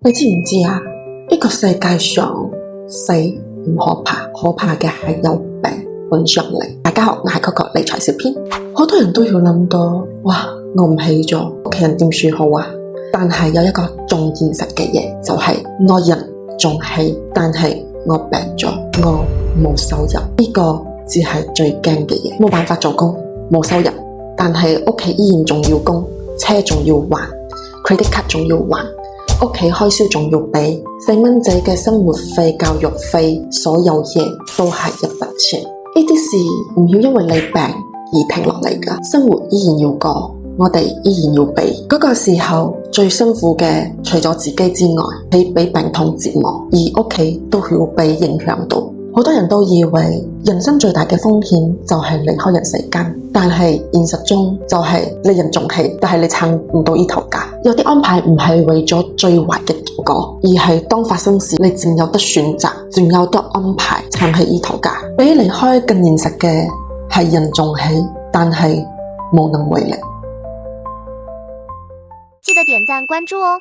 你知唔知啊？呢個世界上死唔可怕，可怕嘅係有病揾上嚟。大家好，我係Coco理財小編。好多人都要諗到，哇，我唔起咗，屋企人點算好啊？但係有一個仲現實嘅嘢，就係我人仲起，但係我病咗，我冇收入。呢個只係最驚嘅嘢，冇辦法做工，冇收入，但係屋企依然仲要供，車仲要還，credit card 仲要還。屋企開銷仲要俾細蚊仔嘅生活費、教育費，所有嘢都係一筆錢。呢啲事唔要因為你病而停落嚟㗎，生活依然要過，我哋依然要俾。嗰個時候最辛苦嘅，除咗自己之外，係俾病痛折磨，而屋企都會被影響到。好多人都以為人生最大嘅風險就係離開人世間，但係現實中就係你人仲起，但係你撐唔到呢頭家。有啲安排唔係為咗最壞嘅結果，而係當發生時你仲有得選擇，仲有得安排撐起呢頭家。比離開更現實嘅係人仲起，但係無能為力。記得點讚關注哦。